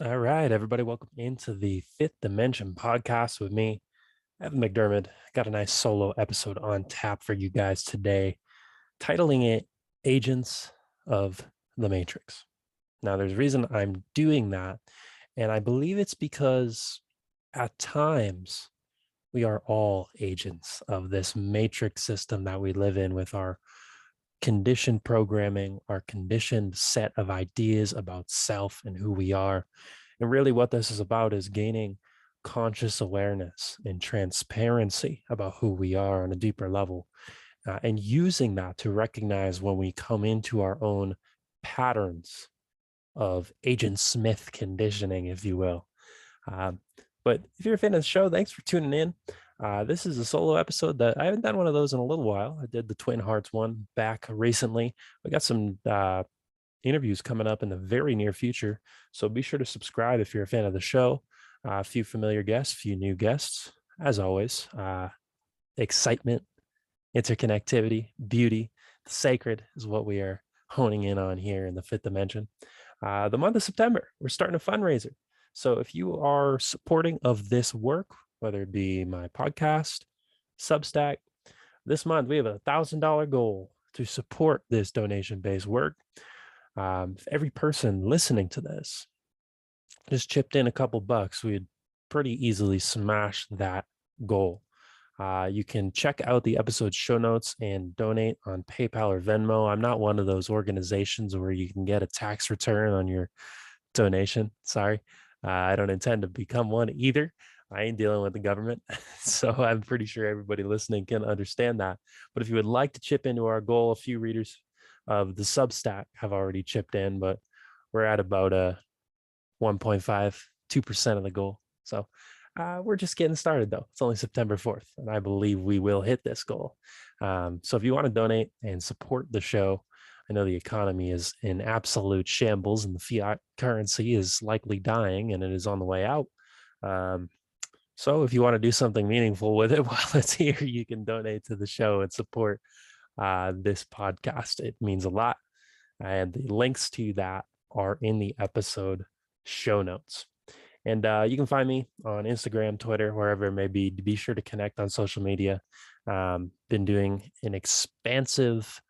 All right, everybody, welcome into the Fifth Dimension podcast with me, Evan McDermott. Got a nice solo episode on tap for you guys today, titling it Agents of the Matrix. Now, there's a reason I'm doing that, and I believe it's because at times we are all agents of this matrix system that we live in with our conditioned programming, our conditioned set of ideas about self and who we are. And really, what this is about is gaining conscious awareness and transparency about who we are on a deeper level, and using that to recognize when we come into our own patterns of Agent Smith conditioning, if you will. Um, but if you're a fan of the show, thanks for tuning in. This is a solo episode that I haven't done one of those in a little while. I did the Twin Hearts one back recently. We got some interviews coming up in the very near future. So be sure to subscribe if you're a fan of the show. A few familiar guests, a few new guests, as always. Excitement, interconnectivity, beauty, the sacred is what we are honing in on here in the fifth dimension. The month of September, we're starting a fundraiser. So if you are supporting of this work, whether it be my podcast, Substack, this month we have $1,000 goal to support this donation-based work. If every person listening to this just chipped in a couple bucks, we'd pretty easily smash that goal. You can check out the episode show notes and donate on PayPal or Venmo. I'm not one of those organizations where you can get a tax return on your donation. Sorry. I don't intend to become one either. I ain't dealing with the government. So I'm pretty sure everybody listening can understand that. But if you would like to chip into our goal, a few readers of the Substack have already chipped in, but we're at about a 1.5, 2% of the goal. So we're just getting started, though. It's only September 4th, and I believe we will hit this goal. So if you want to donate and support the show, I know the economy is in absolute shambles and the fiat currency is likely dying and it is on the way out. So if you want to do something meaningful with it while it's here, you can donate to the show and support this podcast. It means a lot. And the links to that are in the episode show notes. And you can find me on Instagram, Twitter, wherever it may be. Be sure to connect on social media. Been doing an expansive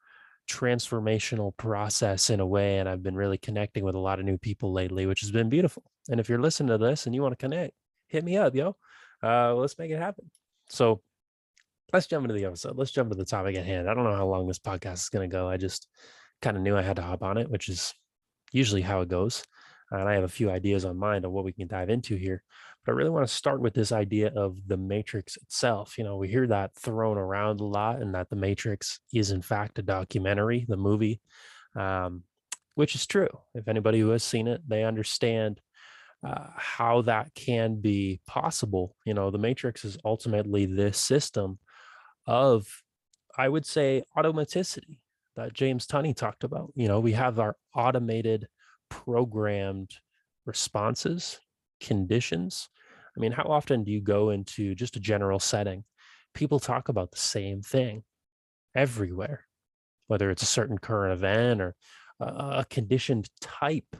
transformational process in a way, and I've been really connecting with a lot of new people lately, which has been beautiful. And if you're listening to this and you want to connect, hit me up, yo. Let's make it happen. So let's jump into the episode. Let's jump to the topic at hand. I don't know how long this podcast is going to go. I just kind of knew I had to hop on it, which is usually how it goes. And I have a few ideas on mind on what we can dive into here. But I really want to start with this idea of the Matrix itself. You know, we hear that thrown around a lot, and that the Matrix is, in fact, a documentary, the movie, um, which is true. If anybody who has seen it, they understand how that can be possible. You know, the Matrix is ultimately this system of, I would say, automaticity that James Tunney talked about. You know, we have our automated, programmed responses, conditions. I mean, how often do you go into just a general setting? People talk about the same thing everywhere, whether it's a certain current event or a conditioned type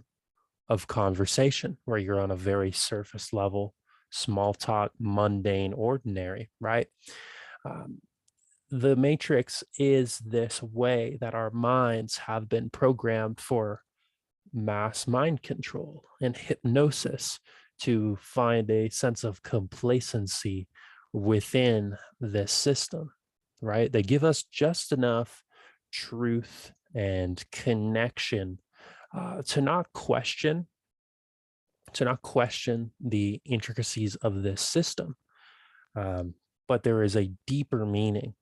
of conversation where you're on a very surface level, small talk, mundane, ordinary, right? Um, the matrix is this way that our minds have been programmed for mass mind control and hypnosis to find a sense of complacency within this system, right? They give us just enough truth and connection to not question the intricacies of this system. But there is a deeper meaning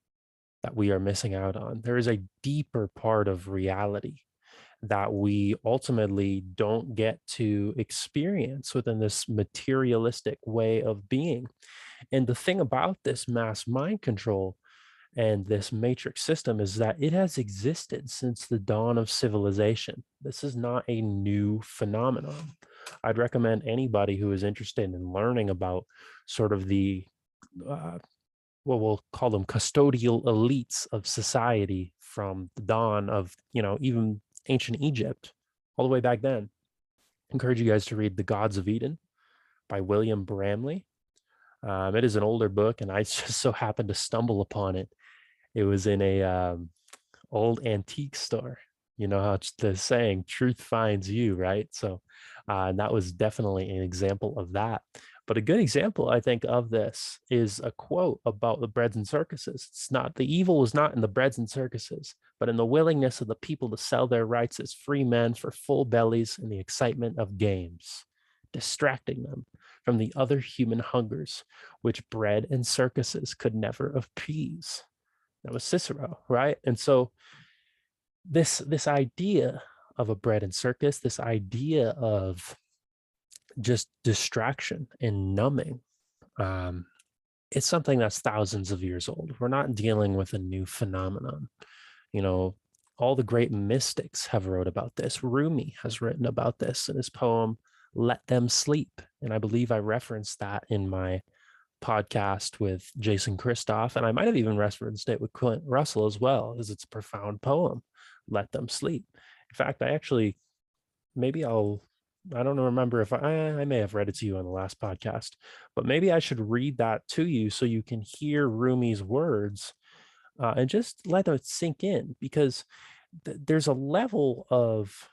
that we are missing out on. There is a deeper part of reality that we ultimately don't get to experience within this materialistic way of being. And the thing about this mass mind control and this matrix system is that it has existed since the dawn of civilization. This is not a new phenomenon. I'd recommend anybody who is interested in learning about sort of the what we'll call them custodial elites of society from the dawn of, you know, even ancient Egypt, all the way back then. encourage you guys to read The Gods of Eden by William Bramley. It is an older book, and I just so happened to stumble upon it. It was in a old antique store. You know how it's the saying, truth finds you, right? So that was definitely an example of that. But a good example, I think, of this is a quote about the breads and circuses. It's not, the evil was not in the breads and circuses, but in the willingness of the people to sell their rights as free men for full bellies and the excitement of games, distracting them from the other human hungers, which bread and circuses could never appease. That was Cicero, right? And so this idea of a bread and circus, this idea of just distraction and numbing, it's something that's thousands of years old. We're not dealing with a new phenomenon. You know, all the great mystics have wrote about this. Rumi has written about this in his poem "Let Them Sleep," and I believe I referenced that in my podcast with Jason Christoff, and I might have even referenced it with Clint Russell as well, as it's a profound poem, "Let Them Sleep." In fact, I actually, maybe I don't remember if I may have read it to you on the last podcast, but maybe I should read that to you so you can hear Rumi's words and just let it sink in, because there's a level of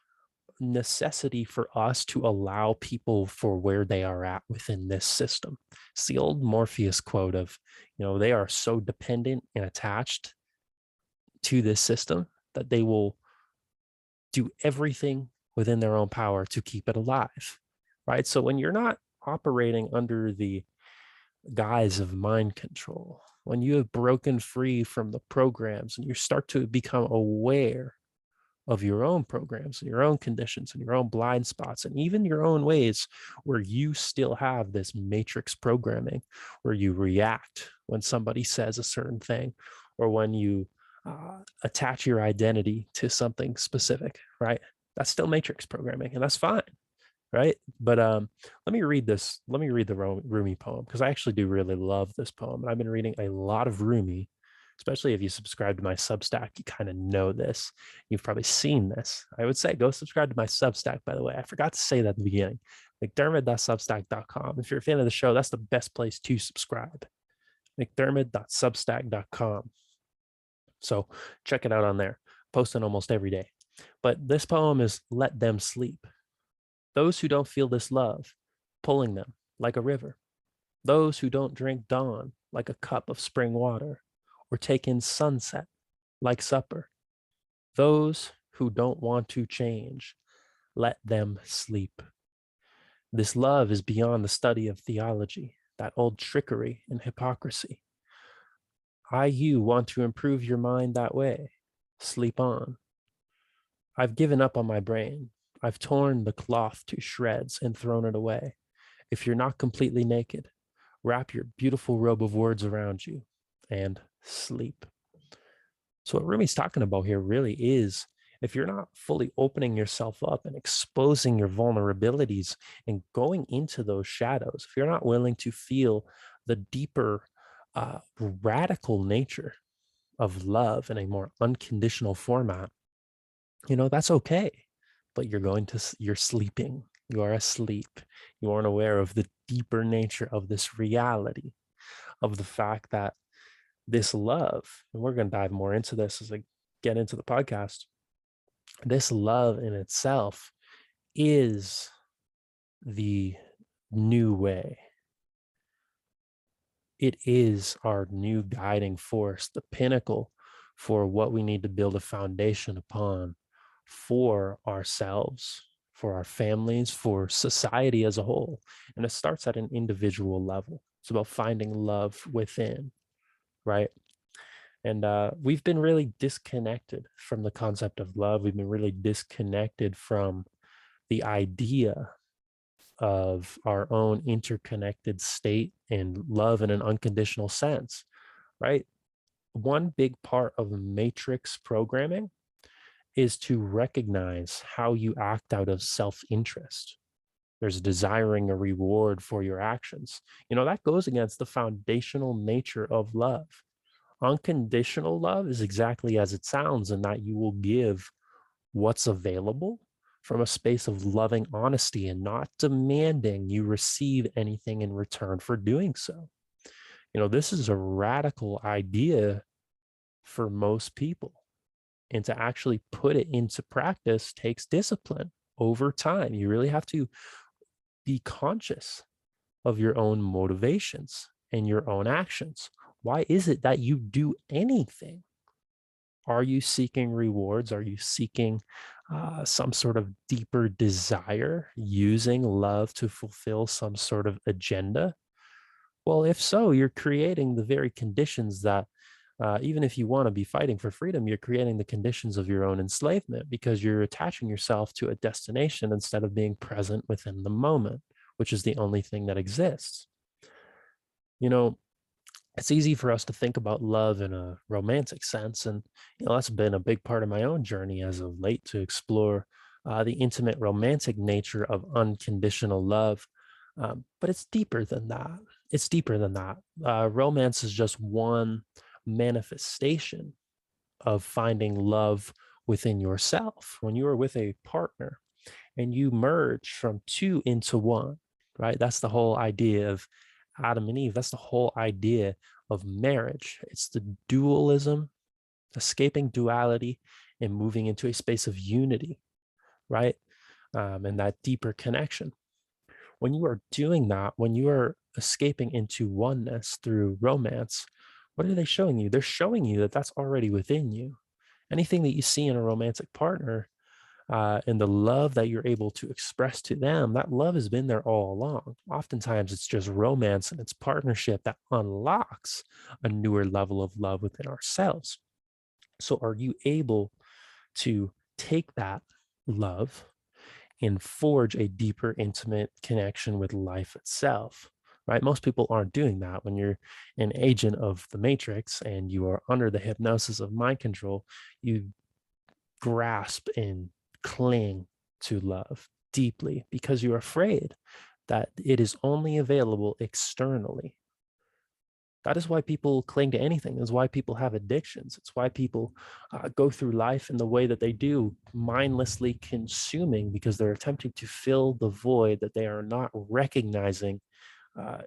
necessity for us to allow people for where they are at within this system. It's the old Morpheus quote of, they are so dependent and attached to this system that they will do everything within their own power to keep it alive, right? So when you're not operating under the guise of mind control, when you have broken free from the programs and you start to become aware of your own programs and your own conditions and your own blind spots and even your own ways where you still have this matrix programming, where you react when somebody says a certain thing, or when you attach your identity to something specific, right? That's still matrix programming, and that's fine, right? But let me read this. Let me read the Rumi poem, because I actually do really love this poem. I've been reading a lot of Rumi, especially if you subscribe to my Substack. You kind of know this. You've probably seen this. I would say go subscribe to my Substack, by the way. I forgot to say that at the beginning. McDermott.substack.com. If you're a fan of the show, that's the best place to subscribe. McDermott.substack.com. So check it out on there. Posting almost every day. But this poem is "Let Them Sleep." Those who don't feel this love, pulling them like a river. Those who don't drink dawn like a cup of spring water, or take in sunset like supper. Those who don't want to change, let them sleep. This love is beyond the study of theology, that old trickery and hypocrisy. You want to improve your mind that way. Sleep on. I've given up on my brain. I've torn the cloth to shreds and thrown it away. If you're not completely naked, wrap your beautiful robe of words around you and sleep. So what Rumi's talking about here really is, if you're not fully opening yourself up and exposing your vulnerabilities and going into those shadows, if you're not willing to feel the deeper, radical nature of love in a more unconditional format, that's okay. But you're sleeping. You are asleep. You aren't aware of the deeper nature of this reality, of the fact that this love, and we're going to dive more into this as I get into the podcast, this love in itself is the new way. It is our new guiding force, the pinnacle for what we need to build a foundation upon for ourselves, for our families, for society as a whole. And it starts at an individual level. It's about finding love within, right? And we've been really disconnected from the concept of love. We've been really disconnected from the idea of our own interconnected state and love in an unconditional sense, right? One big part of matrix programming is to recognize how you act out of self-interest. There's desiring a reward for your actions. That goes against the foundational nature of love. Unconditional love is exactly as it sounds, in that you will give what's available from a space of loving honesty and not demanding you receive anything in return for doing so. This is a radical idea for most people. And to actually put it into practice takes discipline over time. You really have to be conscious of your own motivations and your own actions. Why is it that you do anything? Are you seeking rewards? Are you seeking some sort of deeper desire, using love to fulfill some sort of agenda? Well, if so, you're creating the very conditions that, even if you want to be fighting for freedom, you're creating the conditions of your own enslavement because you're attaching yourself to a destination instead of being present within the moment, which is the only thing that exists. You know, it's easy for us to think about love in a romantic sense. And, that's been a big part of my own journey as of late to explore the intimate romantic nature of unconditional love. But it's deeper than that. It's deeper than that. Romance is just one manifestation of finding love within yourself. When you are with a partner and you merge from two into one, right? That's the whole idea of Adam and Eve. That's the whole idea of marriage. It's the dualism, escaping duality and moving into a space of unity, right? And that deeper connection. When you are doing that, when you are escaping into oneness through romance, what are they showing you? They're showing you that that's already within you. Anything that you see in a romantic partner, and the love that you're able to express to them, that love has been there all along. Oftentimes, it's just romance and it's partnership that unlocks a newer level of love within ourselves. So, are you able to take that love and forge a deeper, intimate connection with life itself? Right? Most people aren't doing that. When you're an agent of the matrix and you are under the hypnosis of mind control, you grasp and cling to love deeply because you're afraid that it is only available externally. That is why people cling to anything. It's why people have addictions. It's why people go through life in the way that they do, mindlessly consuming because they're attempting to fill the void that they are not recognizing uh,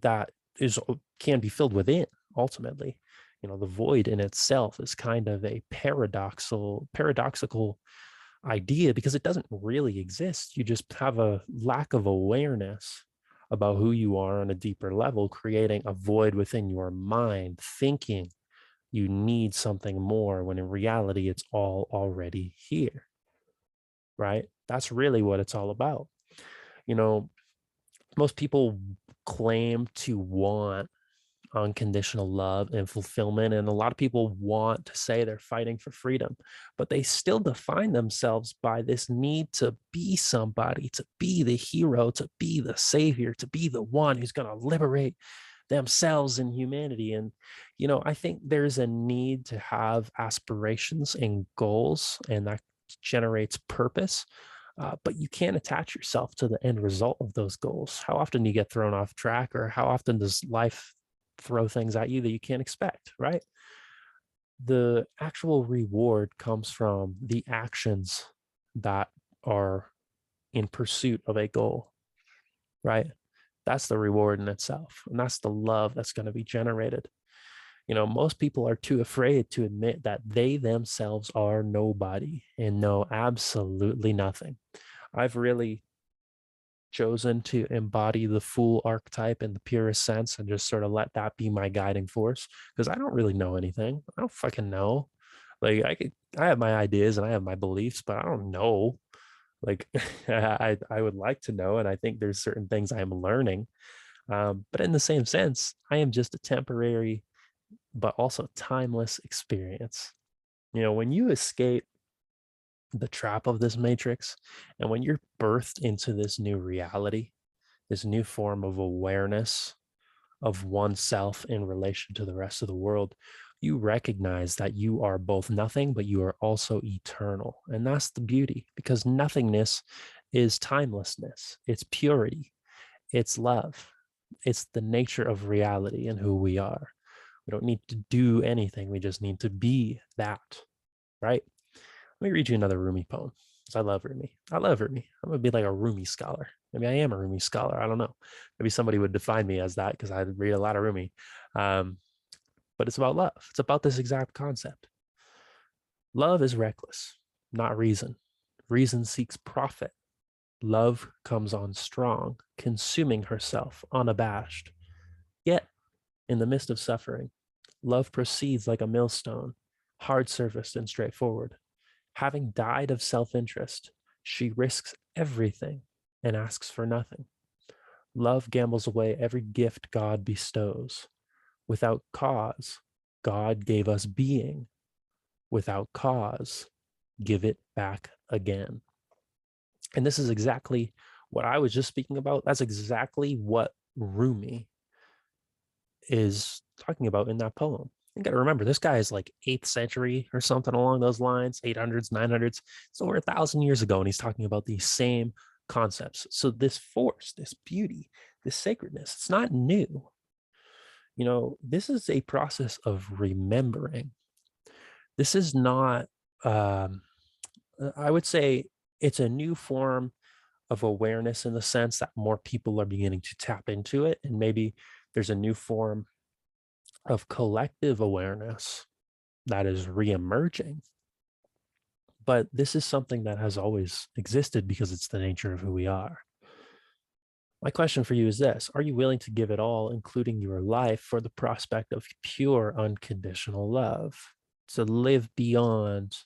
that is can be filled within. Ultimately, the void in itself is kind of a paradoxical idea because it doesn't really exist. You just have a lack of awareness about who you are on a deeper level, creating a void within your mind, thinking you need something more when in reality it's all already here, right? That's really what it's all about. You know, most people claim to want unconditional love and fulfillment. And a lot of people want to say they're fighting for freedom, but they still define themselves by this need to be somebody, to be the hero, to be the savior, to be the one who's going to liberate themselves and humanity. And, I think there's a need to have aspirations and goals, and that generates purpose. But you can't attach yourself to the end result of those goals. How often do you get thrown off track, or how often does life throw things at you that you can't expect, right? The actual reward comes from the actions that are in pursuit of a goal, right? That's the reward in itself. And that's the love that's going to be generated. Most people are too afraid to admit that they themselves are nobody and know absolutely nothing. I've really chosen to embody the full archetype in the purest sense and just sort of let that be my guiding force because I don't really know anything. I don't fucking know. Like I have my ideas and I have my beliefs, but I don't know. Like I would like to know, and I think there's certain things I'm learning. But in the same sense, I am just a temporary but also timeless experience. When you escape the trap of this matrix and when you're birthed into this new reality, this new form of awareness of oneself in relation to the rest of the world, you recognize that you are both nothing, but you are also eternal. And that's the beauty, because nothingness is timelessness, it's purity, it's love, it's the nature of reality and who we are. We don't need to do anything, we just need to be that, right? Let me read you another Rumi poem. because I love Rumi. I love Rumi. I'm gonna be like a Rumi scholar. Maybe I am a Rumi scholar. I don't know. Maybe somebody would define me as that because I read a lot of Rumi. Um, but it's about love. It's about this exact concept. Love is reckless, not reason. Reason seeks profit. Love comes on strong, consuming herself, unabashed. Yet, in the midst of suffering, love proceeds like a millstone, hard surfaced and straightforward. Having died of self interest, she risks everything and asks for nothing. Love gambles away every gift God bestows. Without cause, God gave us being. Without cause, give it back again. And this is exactly what I was just speaking about. That's exactly what Rumi is talking about in that poem. You got to remember, this guy is like 8th century or something along those lines, 800s, 900s. It's over 1,000 years ago, and he's talking about these same concepts. So this force, this beauty, this sacredness, it's not new. This is a process of remembering. This is not, I would say it's a new form of awareness in the sense that more people are beginning to tap into it. And maybe there's a new form of collective awareness that is reemerging. But this is something that has always existed because it's the nature of who we are. My question for you is this: are you willing to give it all, including your life, for the prospect of pure, unconditional love? To live beyond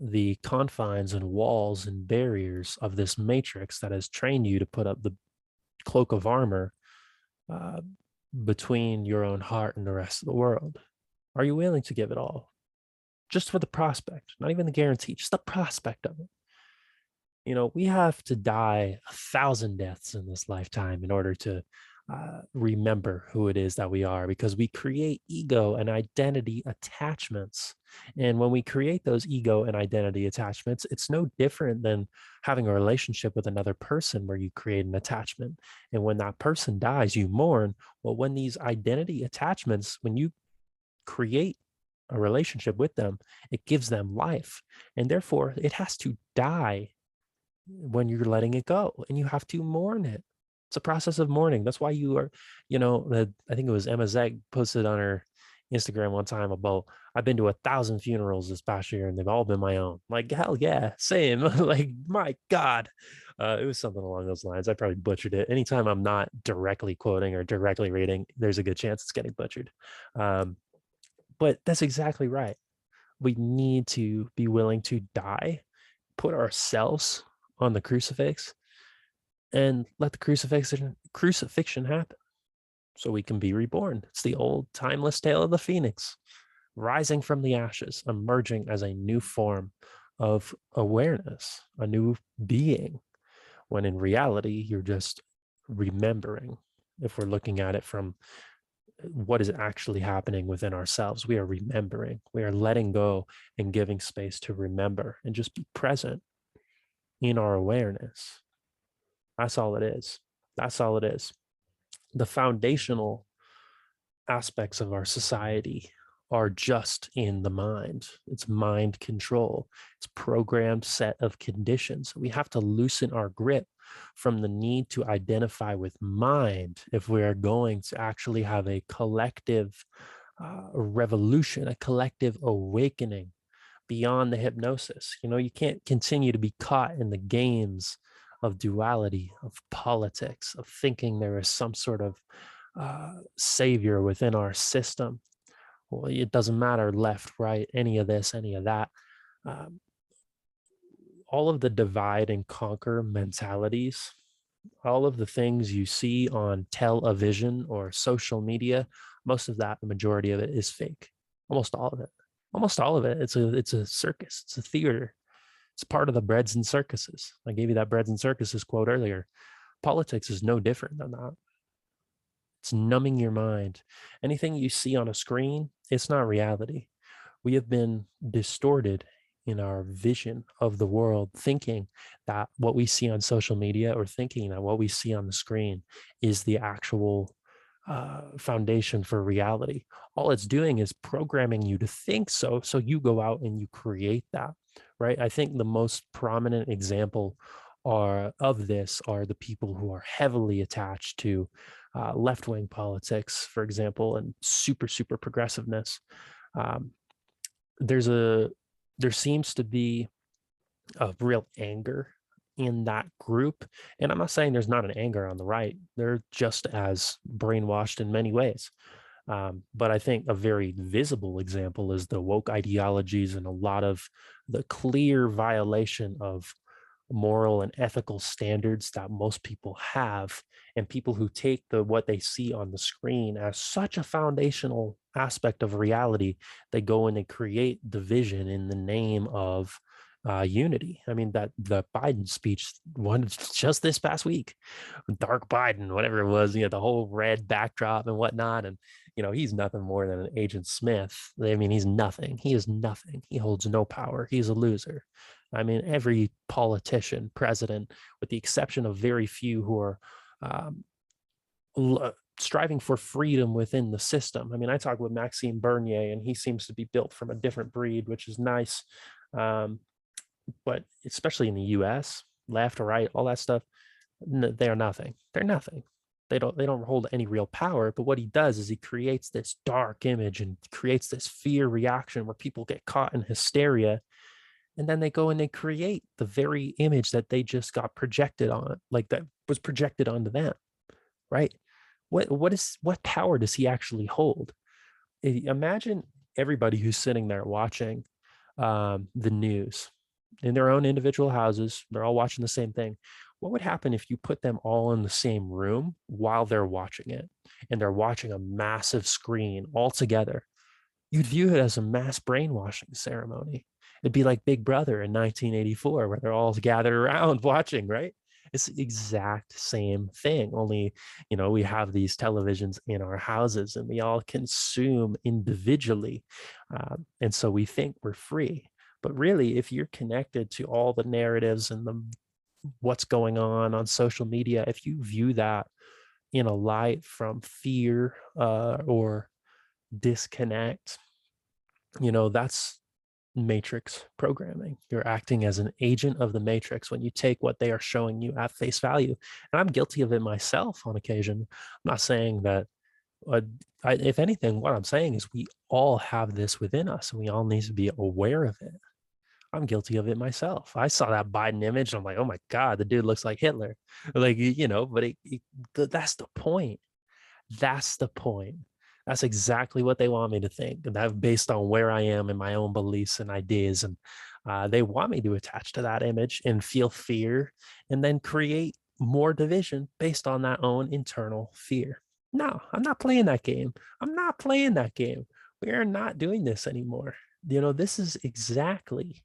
the confines and walls and barriers of this matrix that has trained you to put up the cloak of armor uh, between your own heart and the rest of the world? Are you willing to give it all? Just for the prospect, not even the guarantee, just the prospect of it. We have to die 1,000 deaths in this lifetime in order to remember who it is that we are, because we create ego and identity attachments. And when we create those ego and identity attachments, it's no different than having a relationship with another person where you create an attachment. And when that person dies, you mourn. Well, when these identity attachments, when you create a relationship with them, it gives them life. And therefore, it has to die when you're letting it go, and you have to mourn it. It's a process of mourning. That's why you are, I think it was Emma Zeg posted on her Instagram one time about, I've been to 1,000 funerals this past year and they've all been my own. Like, hell yeah, same. Like, my God. It was something along those lines. I probably butchered it. Anytime I'm not directly quoting or directly reading, there's a good chance it's getting butchered. But that's exactly right. We need to be willing to die, put ourselves on the crucifix, and let the crucifixion happen so we can be reborn. It's the old timeless tale of the phoenix rising from the ashes, emerging as a new form of awareness, a new being, when in reality, you're just remembering. If we're looking at it from what is actually happening within ourselves, we are remembering, we are letting go and giving space to remember and just be present in our awareness. That's all it is. That's all it is. The foundational aspects of our society are just in the mind. It's mind control. It's programmed set of conditions. We have to loosen our grip from the need to identify with mind if we are going to actually have a collective revolution, a collective awakening beyond the hypnosis. You can't continue to be caught in the games of duality, of politics, of thinking there is some sort of savior within our system. Well, it doesn't matter left, right, any of this, any of that. Um, all of the divide and conquer mentalities, all of the things you see on television or social media, most of that, the majority of it is fake. Almost all of it. Almost all of it. It's a circus. It's a theater. It's part of the breads and circuses. I gave you that breads and circuses quote earlier. Politics is no different than that. It's numbing your mind. Anything you see on a screen, it's not reality. We have been distorted in our vision of the world, thinking that what we see on social media, or thinking that what we see on the screen is the actual foundation for reality. All it's doing is programming you to think so. So you go out and you create that, right? I think the most prominent example of this are the people who are heavily attached to left-wing politics, for example, and super progressiveness. Um, there's a there seems to be a real anger in that group, and I'm not saying there's not an anger on the right. They're just as brainwashed in many ways. But I think a very visible example is the woke ideologies and a lot of the clear violation of moral and ethical standards that most people have, and people who take what they see on the screen as such a foundational aspect of reality, they go and they create division in the name of unity. I mean, that the Biden speech one just this past week, dark Biden, whatever it was, the whole red backdrop and whatnot, and he's nothing more than an Agent Smith. I mean, he's nothing. He is nothing. He holds no power. He's a loser. I mean, every politician, president, with the exception of very few who are um, striving for freedom within the system. I mean, I talked with Maxime Bernier, and he seems to be built from a different breed, which is nice. But especially in the U.S., left or right, all that stuff, they are nothing. They're nothing. They don't hold any real power. But what he does is he creates this dark image and creates this fear reaction where people get caught in hysteria, and then they go and they create the very image that they just got projected on, like that was projected onto them, right? What power does he actually hold? Imagine everybody who's sitting there watching the news in their own individual houses. They're all watching the same thing. What would happen if you put them all in the same room while they're watching it, and they're watching a massive screen all together? You'd view it as a mass brainwashing ceremony. It'd be like Big Brother in 1984, where they're all gathered around watching, right? It's the exact same thing, only, we have these televisions in our houses and we all consume individually. And so we think we're free. But really, if you're connected to all the narratives and what's going on social media, if you view that in a light from fear or disconnect, that's matrix programming. You're acting as an agent of the matrix when you take what they are showing you at face value. And I'm guilty of it myself on occasion. I'm not saying that, if anything, what I'm saying is we all have this within us and we all need to be aware of it. I'm guilty of it myself. I saw that Biden image and I'm like, oh my God, the dude looks like Hitler. Like, but that's the point. That's the point. That's exactly what they want me to think. And that based on where I am in my own beliefs and ideas. And they want me to attach to that image and feel fear and then create more division based on that own internal fear. No, I'm not playing that game. I'm not playing that game. We are not doing this anymore. This is exactly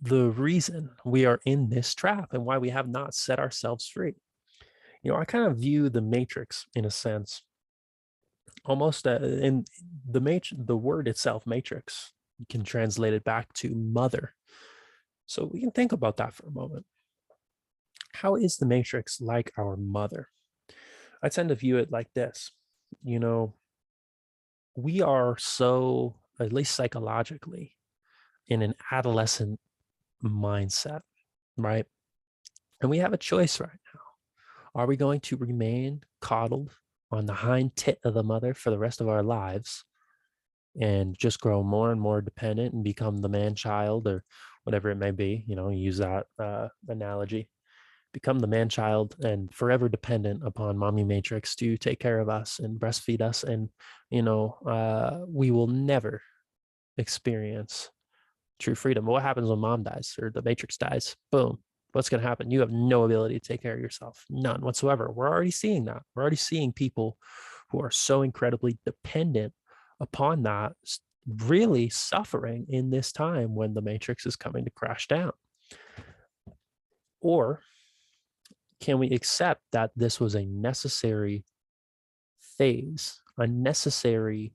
the reason we are in this trap and why we have not set ourselves free. I kind of view the matrix in a sense almost in the word itself, matrix, you can translate it back to mother. So we can think about that for a moment. How is the matrix like our mother? I tend to view it like this. We are so, at least psychologically, in an adolescent mindset, right? And we have a choice right now. Are we going to remain coddled on the hind tit of the mother for the rest of our lives and just grow more and more dependent and become the man child or whatever it may be, use that analogy, become the man child and forever dependent upon mommy matrix to take care of us and breastfeed us. And, we will never experience true freedom. But what happens when mom dies or the matrix dies? Boom. What's going to happen? You have no ability to take care of yourself, none whatsoever. We're already seeing that. We're already seeing people who are so incredibly dependent upon that really suffering in this time when the matrix is coming to crash down. Or can we accept that this was a necessary phase, a necessary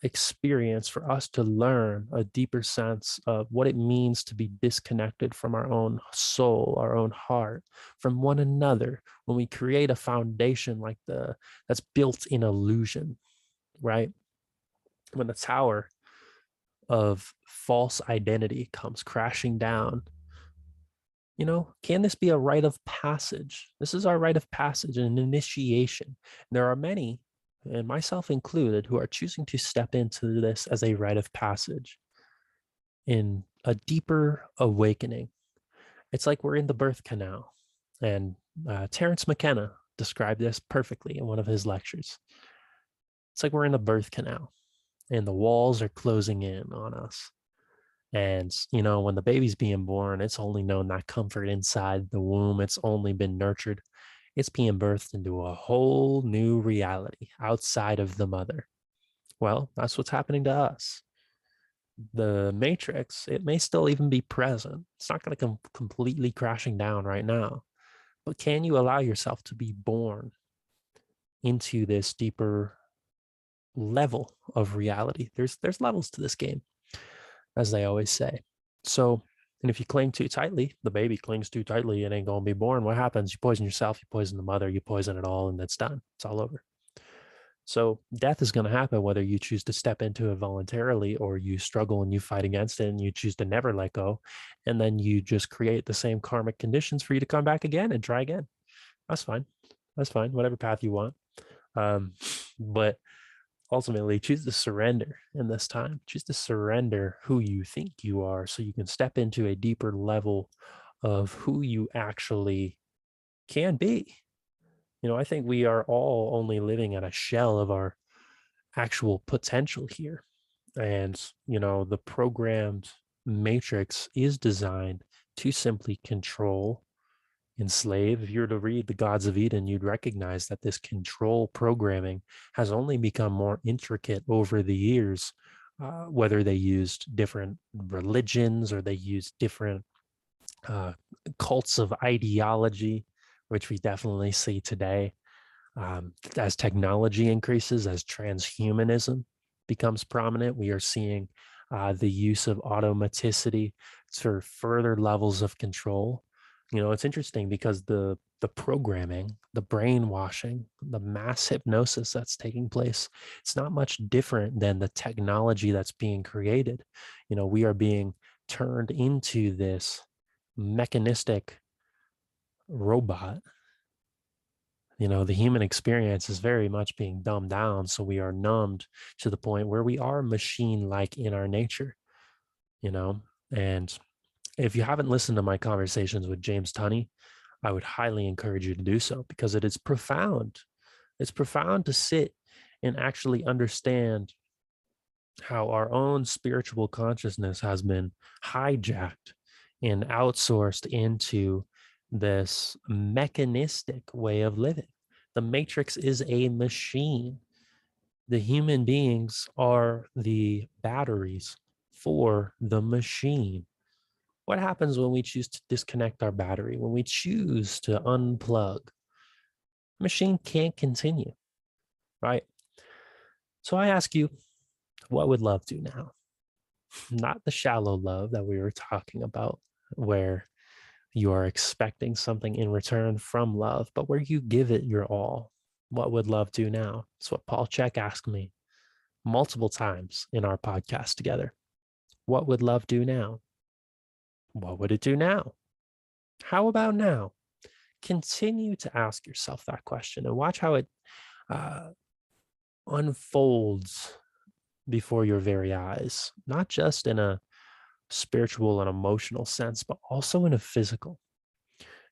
experience for us to learn a deeper sense of what it means to be disconnected from our own soul, our own heart, from one another, when we create a foundation like that's built in illusion, right? When the tower of false identity comes crashing down, can this be a rite of passage? This is our rite of passage, an initiation. There are many, and myself included, who are choosing to step into this as a rite of passage in a deeper awakening. It's like we're in the birth canal. And Terence McKenna described this perfectly in one of his lectures. It's like we're in the birth canal and the walls are closing in on us. And, when the baby's being born, it's only known that comfort inside the womb. It's only been nurtured. It's being birthed into a whole new reality outside of the mother. Well, that's what's happening to us. The matrix, it may still even be present. It's not going to come completely crashing down right now. But can you allow yourself to be born into this deeper level of reality? There's levels to this game, as they always say. So, and if you cling too tightly, the baby clings too tightly, it ain't going to be born. What happens? You poison yourself, you poison the mother, you poison it all, and it's done. It's all over. So death is going to happen whether you choose to step into it voluntarily or you struggle and you fight against it and you choose to never let go. And then you just create the same karmic conditions for you to come back again and try again. That's fine. That's fine. Whatever path you want. But ultimately, choose to surrender in this time. Choose to surrender who you think you are so you can step into a deeper level of who you actually can be. I think we are all only living at a shell of our actual potential here. And, the programmed matrix is designed to simply control, enslave. If you were to read the Gods of Eden, you'd recognize that this control programming has only become more intricate over the years, whether they used different religions or they used different cults of ideology, which we definitely see today. As technology increases, as transhumanism becomes prominent, we are seeing the use of automaticity for further levels of control. It's interesting because the programming, the brainwashing, the mass hypnosis that's taking place, it's not much different than the technology that's being created. We are being turned into this mechanistic robot. The human experience is very much being dumbed down. So we are numbed to the point where we are machine-like in our nature, and if you haven't listened to my conversations with James Tunney, I would highly encourage you to do so because it is profound. It's profound to sit and actually understand how our own spiritual consciousness has been hijacked and outsourced into this mechanistic way of living. The matrix is a machine. The human beings are the batteries for the machine. What happens when we choose to disconnect our battery? When we choose to unplug, the machine can't continue, right? So I ask you, what would love do now? Not the shallow love that we were talking about, where you are expecting something in return from love, but where you give it your all. What would love do now? It's what Paul Chek asked me multiple times in our podcast together. What would love do now? What would it do now? How about now? Continue to ask yourself that question and watch how it unfolds before your very eyes, not just in a spiritual and emotional sense, but also in a physical.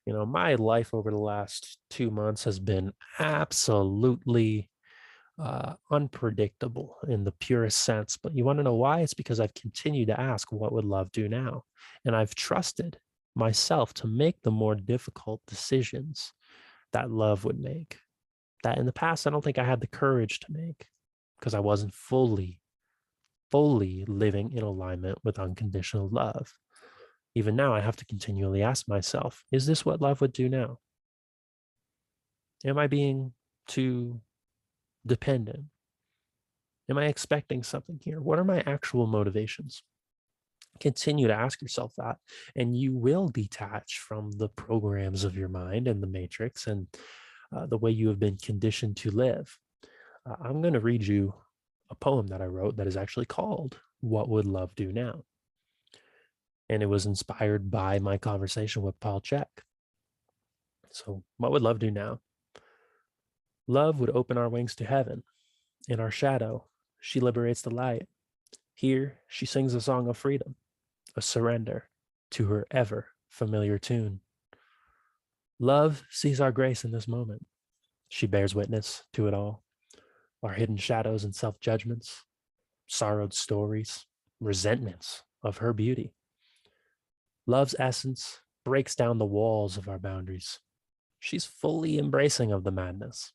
My life over the last 2 months has been absolutely unpredictable in the purest sense. But you want to know why? It's because I've continued to ask, what would love do now? And I've trusted myself to make the more difficult decisions that love would make, that in the past, I don't think I had the courage to make because I wasn't fully living in alignment with unconditional love. Even now, I have to continually ask myself, is this what love would do now? Am I being too dependent? Am I expecting something here? What are my actual motivations? Continue to ask yourself that, and you will detach from the programs of your mind and the matrix and the way you have been conditioned to live. I'm going to read you a poem that I wrote that is actually called What would love do now? And it was inspired by my conversation with Paul Chek. So, what would love do now? Love would open our wings to heaven. In our shadow, she liberates the light. Here, she sings a song of freedom, a surrender to her ever familiar tune. Love sees our grace in this moment. She bears witness to it all, our hidden shadows and self judgments, sorrowed stories, resentments of her beauty. Love's essence breaks down the walls of our boundaries. She's fully embracing of the madness.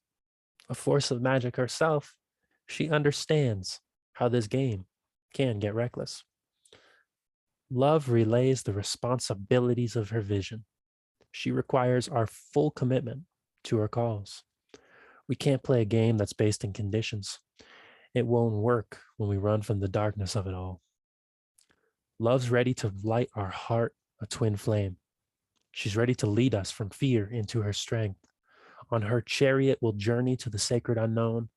A force of magic herself, she understands how this game can get reckless. Love relays the responsibilities of her vision. She requires our full commitment to her calls. We can't play a game that's based in conditions. It won't work when we run from the darkness of it all. Love's ready to light our heart a twin flame. She's ready to lead us from fear into her strength. On her chariot, we'll journey to the sacred unknown.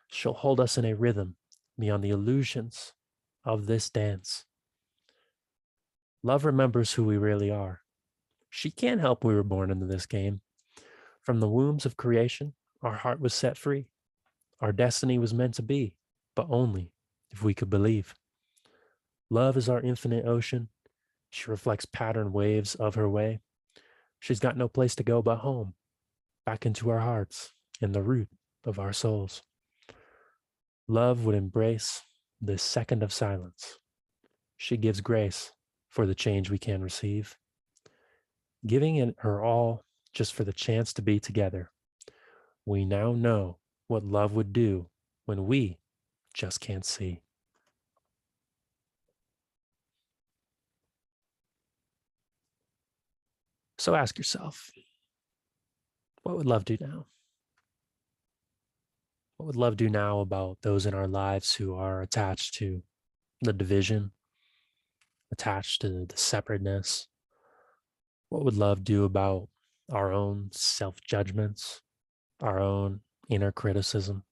She'll hold us in a rhythm beyond the illusions of this dance. Love remembers who we really are. She can't help we were born into this game. From the wombs of creation, our heart was set free. Our destiny was meant to be, but only if we could believe. Love is our infinite ocean. She reflects patterned waves of her way. She's got no place to go but home, back into our hearts, in the root of our souls. Love would embrace this second of silence. She gives grace for the change we can receive, giving it her all just for the chance to be together. We now know what love would do when we just can't see. So ask yourself, what would love do now? What would love do now about those in our lives who are attached to the division, attached to the separateness? What would love do about our own self judgments, our own inner criticism?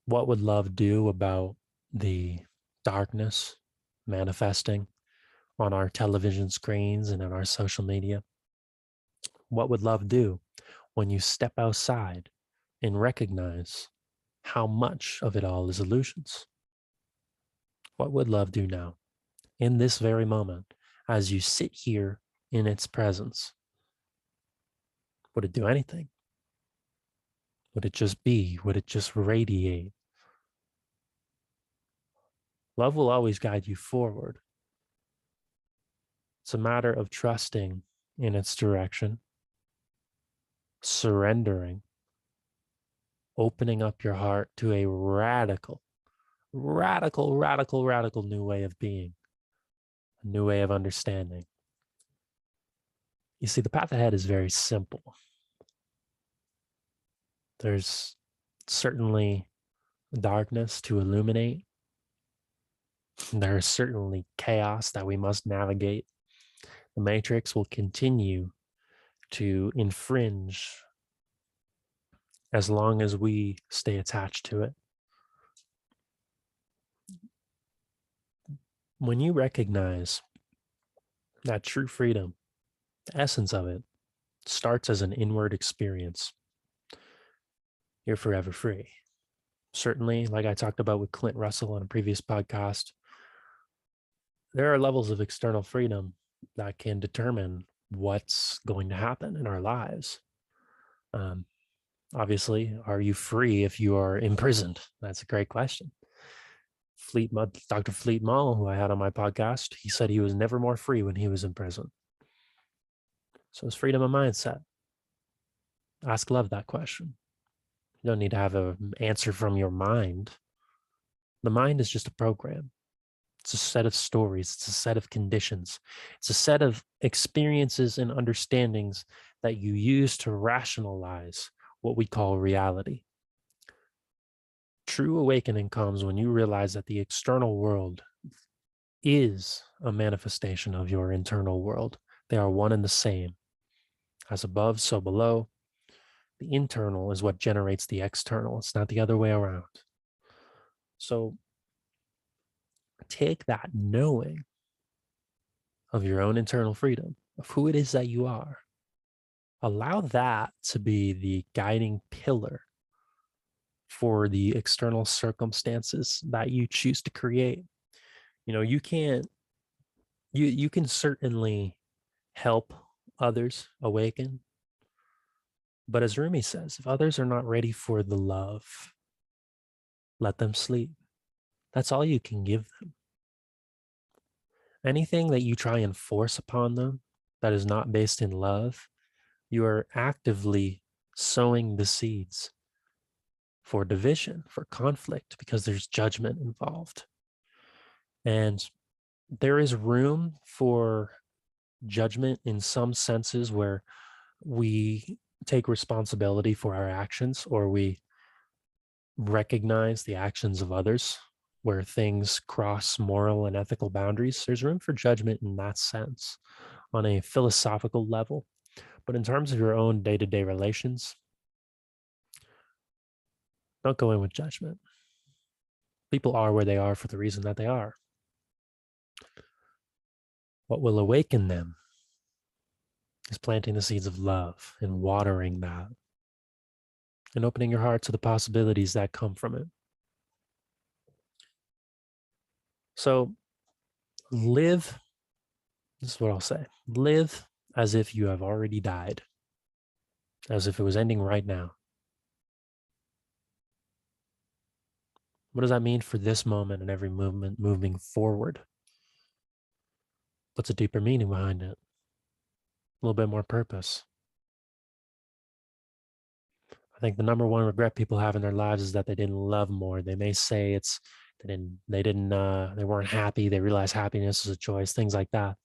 What would love do about the darkness manifesting on our television screens and on our social media? What would love do when you step outside and recognize how much of it all is illusions? What would love do now, in this very moment, as you sit here in its presence? Would it do anything? Would it just be? Would it just radiate? Love will always guide you forward. It's a matter of trusting in its direction, surrendering, opening up your heart to a radical, radical new way of being, a new way of understanding. You see, the path ahead is very simple. There's certainly darkness to illuminate. There is certainly chaos that we must navigate. The matrix will continue to infringe as long as we stay attached to it. When you recognize that true freedom, the essence of it, starts as an inward experience, you're forever free. Certainly, like I talked about with Clint Russell on a previous podcast, there are levels of external freedom that can determine what's going to happen in our lives. Obviously, are you free if you are imprisoned? That's a great question. Dr. Fleet Mull, who I had on my podcast, he said he was never more free when he was in prison. So it's freedom of mindset. Ask love that question. You don't need to have an answer from your mind. The mind is just a program. It's a set of stories. It's a set of conditions. It's a set of experiences and understandings that you use to rationalize what we call reality. True awakening comes when you realize that the external world is a manifestation of your internal world. They are one and the same. As above, so below. The internal is what generates the external. It's not the other way around. So take that knowing of your own internal freedom, of who it is that you are, allow that to be the guiding pillar for the external circumstances that you choose to create. You can't, you can certainly help others awaken. But as Rumi says, if others are not ready for the love, let them sleep. That's all you can give them. Anything that you try and force upon them that is not based in love, you are actively sowing the seeds for division, for conflict, because there's judgment involved. And there is room for judgment in some senses where we take responsibility for our actions, or we recognize the actions of others where things cross moral and ethical boundaries. There's room for judgment in that sense on a philosophical level. But in terms of your own day-to-day relations, don't go in with judgment. People are where they are for the reason that they are. What will awaken them is planting the seeds of love and watering that and opening your heart to the possibilities that come from it. So live, this is what I'll say, live as if you have already died, as if it was ending right now. What does that mean for this moment and every movement moving forward? What's a deeper meaning behind it? A little bit more purpose. I think the number one regret people have in their lives is that they didn't love more. They may say it's they weren't happy. They realize happiness is a choice, things like that.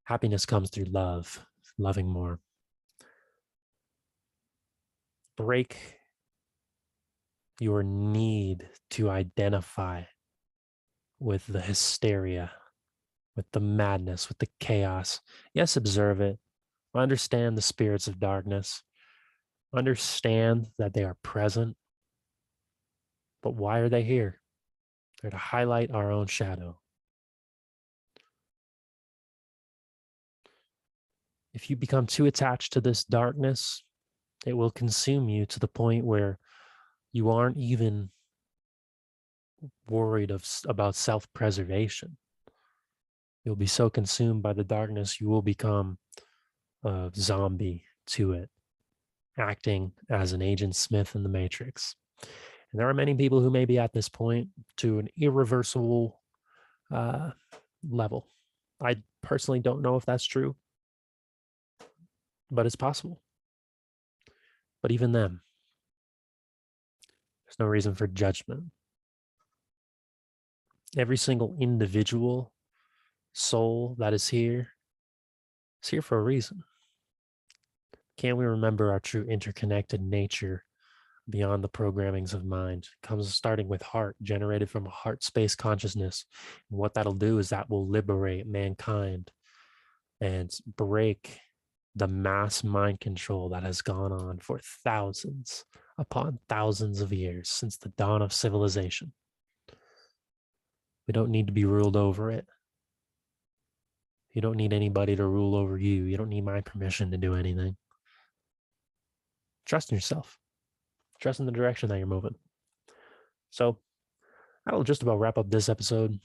Happiness comes through love, loving more. Break your need to identify with the hysteria, with the madness, with the chaos. Yes, observe it. Understand the spirits of darkness. Understand that they are present. But why are they here? They're to highlight our own shadow. If you become too attached to this darkness, it will consume you to the point where you aren't even worried about self-preservation. You'll be so consumed by the darkness, you will become a zombie to it, acting as an Agent Smith in the Matrix. And there are many people who may be at this point to an irreversible level. I personally don't know if that's true, but it's possible. But even then, there's no reason for judgment. Every single individual soul that is here for a reason. Can we remember our true interconnected nature beyond the programmings of mind? It comes starting with heart, generated from a heart space consciousness. And what that'll do is that will liberate mankind and break the mass mind control that has gone on for thousands upon thousands of years since the dawn of civilization. We don't need to be ruled over it. You don't need anybody to rule over you. You don't need my permission to do anything. Trust in yourself. Trust in the direction that you're moving. So that'll just about wrap up this episode.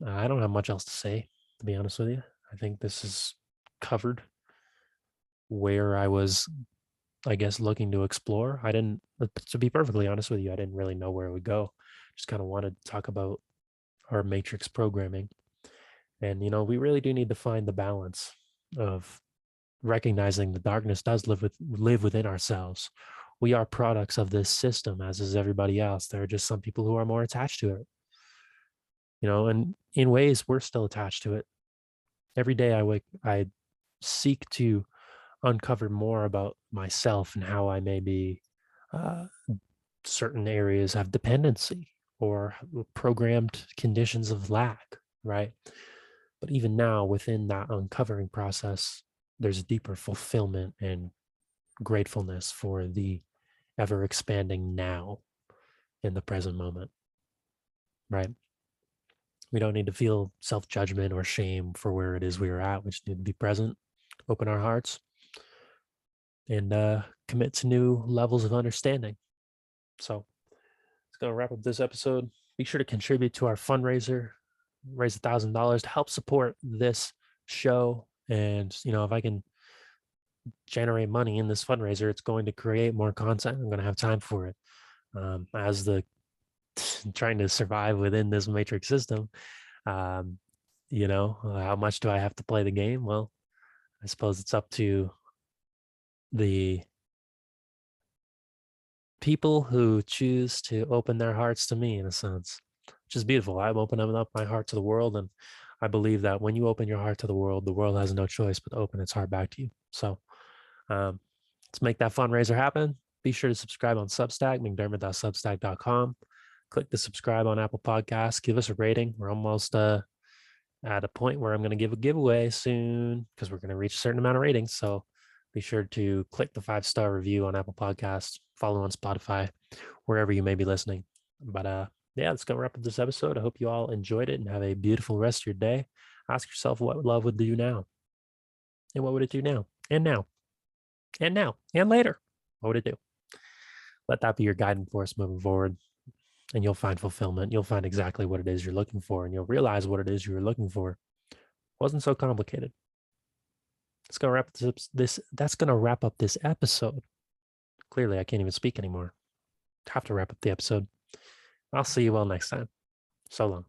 I don't have much else to say, to be honest with you. I think this is covered where I was, I guess, looking to explore. To be perfectly honest with you, I didn't really know where it would go. Just kind of wanted to talk about our matrix programming. And, we really do need to find the balance of recognizing the darkness does live within ourselves. We are products of this system, as is everybody else. There are just some people who are more attached to it. And in ways we're still attached to it. Every day I seek to uncover more about myself and how I may be certain areas have dependency or programmed conditions of lack, right? But even now, within that uncovering process, there's deeper fulfillment and gratefulness for the ever expanding now in the present moment, right? We don't need to feel self-judgment or shame for where it is we are at. We just need to be present, open our hearts, and commit to new levels of understanding. So it's going to wrap up this episode. Be sure to contribute to our fundraiser, raise $1,000 to help support this show. And, if I can generate money in this fundraiser, it's going to create more content. I'm going to have time for it. As the trying to survive within this matrix system, how much do I have to play the game? Well, I suppose it's up to the people who choose to open their hearts to me, in a sense, which is beautiful. I'm opening up my heart to the world, and I believe that when you open your heart to the world has no choice but to open its heart back to you. So let's make that fundraiser happen. Be sure to subscribe on Substack, mcdermott.substack.com. Click the subscribe on Apple Podcasts. Give us a rating. We're almost at a point where I'm going to give a giveaway soon because we're going to reach a certain amount of ratings. So be sure to click the 5-star review on Apple Podcasts, follow on Spotify, wherever you may be listening. But yeah, that's going to wrap up this episode. I hope you all enjoyed it and have a beautiful rest of your day. Ask yourself what love would do now. And what would it do now? And now. And now. And later. What would it do? Let that be your guiding force moving forward. And you'll find fulfillment. You'll find exactly what it is you're looking for. And you'll realize what it is you were looking for wasn't so complicated. It's going to wrap this. That's going to wrap up this episode. Clearly, I can't even speak anymore. Have to wrap up the episode. I'll see you all next time. So long.